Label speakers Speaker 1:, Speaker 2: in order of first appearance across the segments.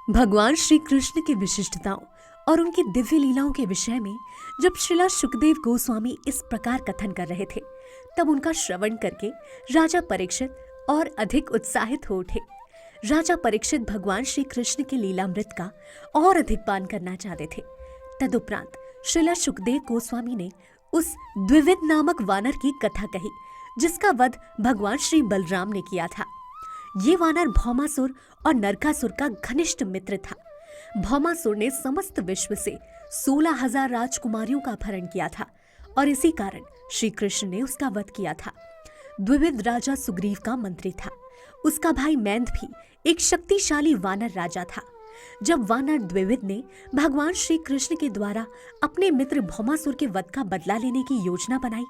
Speaker 1: भगवान श्री कृष्ण की विशिष्टताओं और उनकी दिव्य लीलाओं के विषय में जब श्रीला सुखदेव गोस्वामी इस प्रकार कथन कर रहे थे, तब उनका श्रवण करके राजा परीक्षित और अधिक उत्साहित हो उठे। राजा परीक्षित भगवान श्री कृष्ण के लीलामृत का और अधिक पान करना चाहते थे। तदुपरांत श्रीला सुखदेव गोस्वामी ने उस द्विविद नामक वानर की कथा कही, जिसका वध भगवान श्री बलराम ने किया था। ये वानर भौमासुर और नरकासुर का घनिष्ठ मित्र था। भौमासुर ने समस्त विश्व से 16,000 राजकुमारियों का अपहरण किया था और इसी कारण श्री कृष्ण ने उसका वध किया था। द्विविद राजा सुग्रीव का मंत्री था। उसका भाई मैंद भी एक शक्तिशाली वानर राजा था। जब वानर द्विविद ने भगवान श्री कृष्ण के द्वारा अपने मित्र भौमासुर के वध का बदला लेने की योजना बनाई,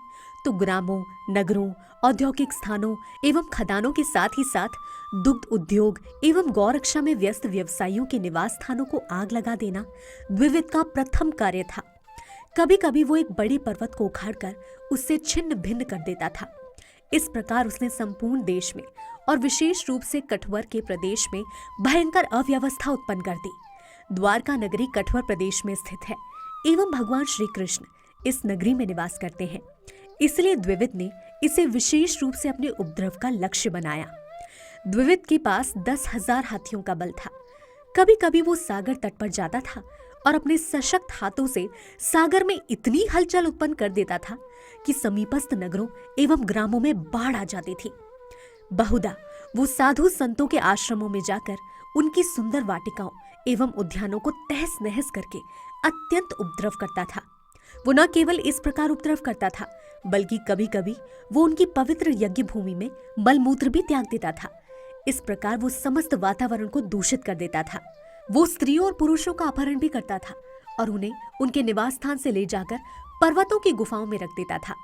Speaker 1: तो ग्रामों, नगरों, औद्योगिक स्थानों एवं खदानों के साथ ही साथ दुग्ध उद्योग एवं गौरक्षा में व्यस्त व्यवसायियों के निवास स्थानों को आग लगा देना द्विविद का प्रथम कार्य था। कभी कभी वो एक बड़े पर्वत को उखाड़कर उससे छिन्न भिन्न कर देता था। इस प्रकार उसने संपूर्ण देश में और विशेष रूप से कठवर के प्रदेश में भयंकर अव्यवस्था उत्पन्न कर दी। द्वारका नगरी कठवर प्रदेश में स्थित है एवं भगवान श्री कृष्ण इस नगरी में निवास करते हैं, इसलिए द्विविद ने इसे विशेष रूप से अपने उपद्रव का लक्ष्य बनाया। द्विविद के पास 10,000 हाथियों का बल था। कभी कभी वो सागर तट पर जाता था और अपने सशक्त हाथों से सागर में इतनी हलचल उत्पन्न कर देता था कि समीपस्थ नगरों एवं ग्रामों में बाढ़ आ जाती थी। बहुधा वो साधु संतों के आश्रमों में जाकर उनकी सुंदर वाटिकाओं एवं उद्यानों को तहस नहस करके अत्यंत उपद्रव करता था। वो न केवल इस प्रकार उपद्रव करता था, बल्कि कभी कभी वो उनकी पवित्र यज्ञ भूमि में मलमूत्र भी त्याग देता था। इस प्रकार वो समस्त वातावरण को दूषित कर देता था। वो स्त्रियों और पुरुषों का अपहरण भी करता था और उन्हें उनके निवास स्थान से ले जाकर पर्वतों की गुफाओं में रख देता था।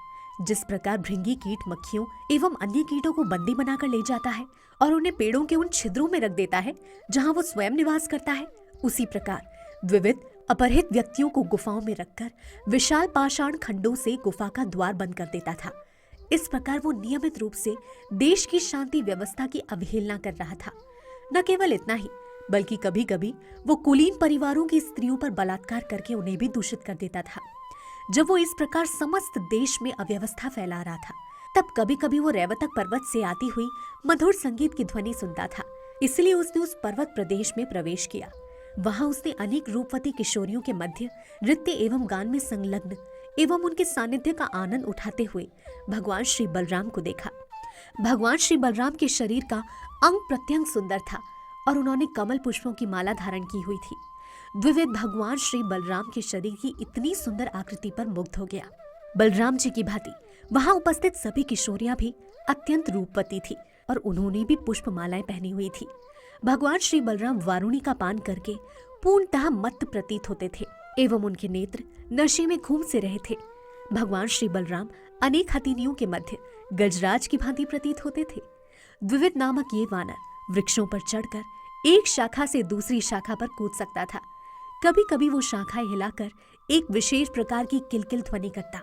Speaker 1: जिस प्रकार भृंगी कीट मक्खियों एवं अन्य कीटों को बंदी बनाकर ले जाता है और उन्हें पेड़ों के उन छिद्रों में रख देता है जहां वो स्वयं निवास करता है, उसी प्रकार द्विविद अपहृत व्यक्तियों को गुफाओं में रखकर विशाल पाषाण खंडों से गुफा का द्वार बंद कर देता था। इस प्रकार वो नियमित रूप से देश की शांति व्यवस्था की अवहेलना कर रहा था। न केवल इतना ही, बल्कि कभी कभी वो कुलीन परिवारों की स्त्रियों पर बलात्कार करके उन्हें भी दूषित कर देता था। जब वो इस प्रकार समस्त देश में अव्यवस्था फैला रहा था, तब कभी कभी वो रैवतक पर्वत से आती हुई मधुर संगीत की ध्वनि सुनता था। इसलिए उसने उस पर्वत प्रदेश में प्रवेश किया। वहां उसने अनेक रूपवती किशोरियों के मध्य नृत्य एवं गान में संलग्न एवं उनके सानिध्य का आनंद उठाते हुए भगवान श्री बलराम को देखा। भगवान श्री बलराम के शरीर का अंग प्रत्यंग सुंदर था और उन्होंने कमल पुष्पों की माला धारण की हुई थी। द्विविद भगवान श्री बलराम के शरीर की इतनी सुंदर आकृति पर मुग्ध हो गया। बलराम जी की भांति वहां उपस्थित सभी किशोरियां भी अत्यंत रूपवती थी और उन्होंने भी पुष्प मालाएं पहनी हुई थी। भगवान श्री बलराम वारुणी का पान करके पूर्णतः मत्त प्रतीत होते थे एवं उनके नेत्र नशे में घूम से रहे थे। भगवान श्री बलराम अनेक हथिनियों के मध्य गजराज की भांति प्रतीत होते थे। द्विविद नामक ये वानर वृक्षों पर चढ़कर एक शाखा से दूसरी शाखा पर कूद सकता था। कभी कभी वो शाखाएं हिलाकर एक विशेष प्रकार की किलकिल ध्वनि करता,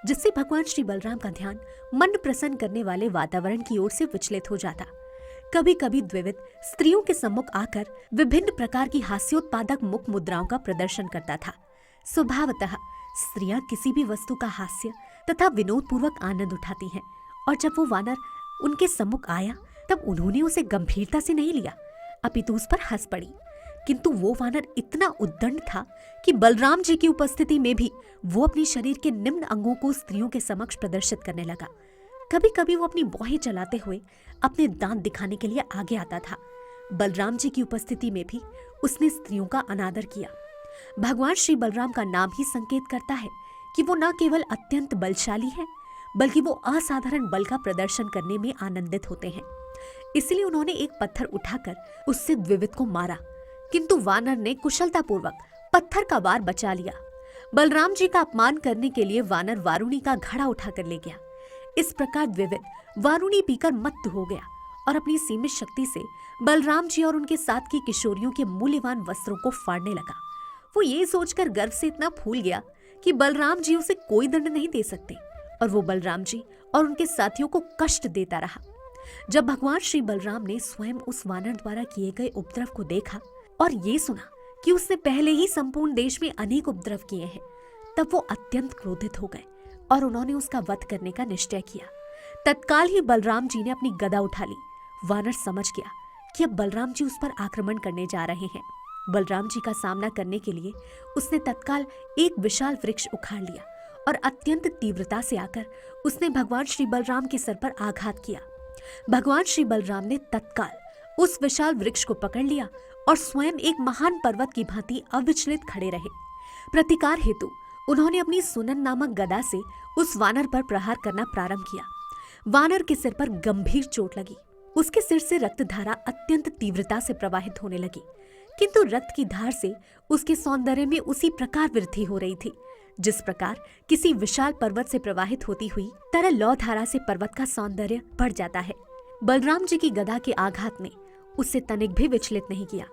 Speaker 1: जिससे भगवान श्री बलराम का ध्यान मन प्रसन्न करने वाले वातावरण की ओर से विचलित हो जाता। कभी कभी द्विविद स्त्रियों के सम्मुख आकर विभिन्न प्रकार की हास्योत्पादक मुख मुद्राओं का प्रदर्शन करता था। स्वभावतः स्त्रियां किसी भी वस्तु का हास्य तथा विनोद पूर्वक आनंद उठाती हैं, और जब वो वानर उनके सम्मुख आया तब उन्होंने उसे गंभीरता से नहीं लिया, अपितु उस पर हंस पड़ी। किंतु वो वानर इतना उद्दंड था कि बलराम जी की उपस्थिति में भी वो अपने शरीर के निम्न अंगों को स्त्रियों के समक्ष प्रदर्शित करने लगा। कभी कभी वो अपनी भौहें चलाते हुए अपने दांत दिखाने के लिए आगे आता था। बलराम जी की उपस्थिति में भी उसने स्त्रियों का अनादर किया। भगवान श्री बलराम का नाम ही संकेत करता है कि वो न केवल अत्यंत बलशाली है, बल्कि वो असाधारण बल का प्रदर्शन करने में आनंदित होते हैं। इसलिए उन्होंने एक पत्थर उठाकर उससे द्विविद को मारा, किंतु वानर ने कुशलतापूर्वक पत्थर का वार बचा लिया। बलराम जी का अपमान करने के लिए वानर वारुणी का घड़ा उठाकर ले गया। इस प्रकार द्विविद वारुणी पीकर मत्त हो गया और अपनी सीमित शक्ति से बलराम जी और उनके साथ की किशोरियों के मूल्यवान वस्त्रों को फाड़ने लगा। वो ये सोचकर गर्व से इतना फूल गया कि बलराम जी उसे कोई दंड नहीं दे सकते, और वो बलराम जी और उनके साथियों को कष्ट देता रहा। जब भगवान श्री बलराम ने स्वयं उस वानर द्वारा किए गए उपद्रव को देखा, और ये सुना कि उसने पहले ही संपूर्ण देश में अनेक उपद्रव किए हैं, तब वो अत्यंत क्रोधित हो गए और उन्होंने उसका वध करने का निश्चय किया। तत्काल ही बलराम जी ने अपनी गदा उठा ली। वानर समझ गया कि अब बलराम जी उस पर आक्रमण करने जा रहे हैं। बलराम जी का सामना करने के लिए उसने तत्काल एक विशाल वृक्ष उखाड़ लिया और अत्यंत तीव्रता से आकर उसने भगवान श्री बलराम के सर पर आघात किया। भगवान श्री बलराम ने तत्काल उस विशाल वृक्ष को पकड़ लिया और स्वयं एक महान पर्वत की भांति अविचलित खड़े रहे। प्रतिकार हेतु उन्होंने अपनी सुनन नामक गदा से उस वानर पर प्रहार करना प्रारंभ किया। वानर के सिर पर गंभीर चोट लगी। उसके सिर से रक्तधारा अत्यंत तीव्रता से प्रवाहित होने लगी, किंतु रक्त की धार से उसके सौंदर्य में उसी प्रकार वृद्धि हो रही थी जिस प्रकार किसी विशाल पर्वत से प्रवाहित होती हुई तरल लौ धारा से पर्वत का सौंदर्य बढ़ जाता है। बलराम जी की गदा के आघात ने उससे तनिक भी विचलित नहीं किया।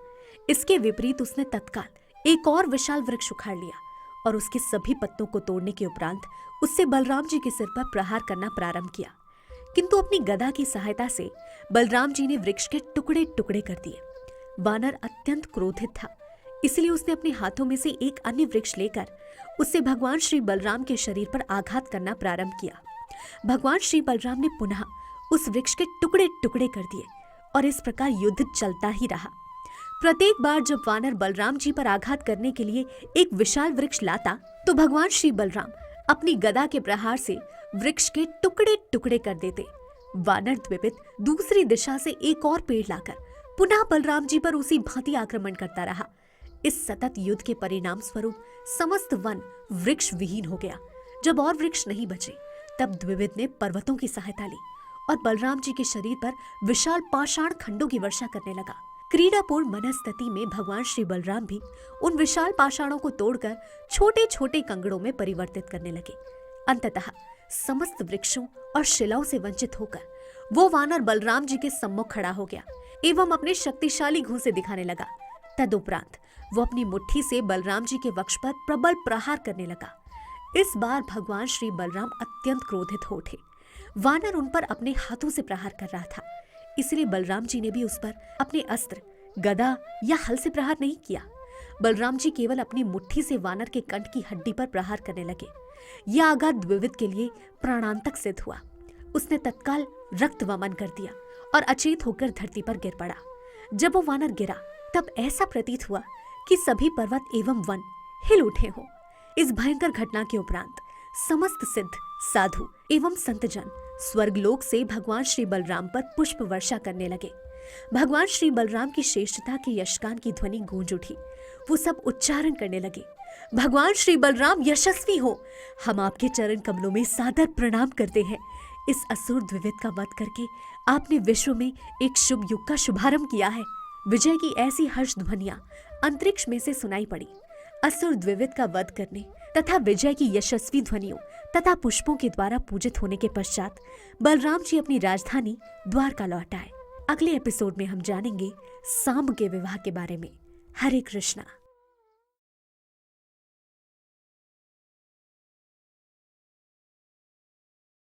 Speaker 1: इसके विपरीत उसने तत्काल एक और विशाल वृक्ष उखाड़ लिया और उसके सभी पत्तों को तोड़ने के उपरांत उससे बलराम जी के सिर पर प्रहार करना प्रारंभ किया, किंतु अपनी गदा की सहायता से बलराम जी ने वृक्ष के टुकड़े टुकड़े कर दिए। वानर अत्यंत क्रोधित था, इसलिए उसने अपने हाथों में से एक अन्य वृक्ष लेकर उससे भगवान श्री बलराम के शरीर पर आघात करना प्रारंभ किया। भगवान श्री बलराम ने पुनः उस वृक्ष के टुकड़े टुकड़े कर दिए और इस प्रकार युद्ध चलता ही रहा। प्रत्येक बार जब वानर बलराम जी पर आघात करने के लिए एक विशाल वृक्ष लाता तो भगवान श्री बलराम अपनी गदा के प्रहार से वृक्ष के टुकड़े टुकड़े कर देते। वानर द्विविद दूसरी दिशा से एक और पेड़ लाकर पुनः बलराम जी पर उसी भांति आक्रमण करता रहा। इस सतत युद्ध के परिणाम स्वरूप समस्त वन वृक्ष विहीन हो गया। जब और वृक्ष नहीं बचे तब द्विविद ने पर्वतों की सहायता ली और बलराम जी के शरीर पर विशाल पाषाण खंडों की वर्षा करने लगा। क्रीडापूर्ण मनस्थिति में भगवान श्री बलराम भी उन विशाल पाषाणों को तोड़कर छोटे छोटे कंगड़ों में परिवर्तित करने लगे। अंततः समस्त वृक्षों और शिलाओं से वंचित होकर वो वानर बलराम जी के सम्मुख खड़ा हो गया एवं अपने शक्तिशाली घूंसे दिखाने लगा। तदुपरांत वो अपनी मुट्ठी से बलराम जी के वक्ष पर प्रबल प्रहार करने लगा। इस बार भगवान श्री बलराम अत्यंत क्रोधित हो उठे। वानर उन पर अपने हाथों से प्रहार कर रहा था, इसलिए बलराम जी ने भी उस पर अपने अस्त्र, गदा या हल से प्रहार नहीं किया। बलराम जी केवल अपनी मुट्ठी से वानर के कंठ की हड्डी पर प्रहार करने लगे। यह आघात द्विविद के लिए प्राणांतक सिद्ध हुआ। उसने तत्काल रक्त वमन कर दिया और अचेत होकर धरती पर गिर पड़ा। जब वो वानर गिरा तब ऐसा प्रतीत हुआ कि सभी पर्वत एवं वन हिल उठे हों। इस भयंकर घटना के उपरांत समस्त सिद्ध, साधु एवं संतजन स्वर्गलोक से भगवान श्री बलराम पर पुष्प वर्षा करने लगे। भगवान श्री बलराम की श्रेष्ठता के यशगान की ध्वनि गूंज उठी। वो सब उच्चारण करने लगे, भगवान श्री बलराम यशस्वी हो, हम आपके चरण कमलों में सादर प्रणाम करते हैं। इस असुर द्विविद का वध करके आपने विश्व में एक शुभ युग का शुभारंभ किया है। विजय की ऐसी हर्ष ध्वनियां अंतरिक्ष में से सुनाई पड़ी। असुर द्विविद का वध करने तथा विजय की यशस्वी ध्वनियों तथा पुष्पों के द्वारा पूजित होने के पश्चात बलराम जी अपनी राजधानी द्वारका लौट आए। अगले एपिसोड में हम जानेंगे सांब के विवाह के बारे में। हरे कृष्णा।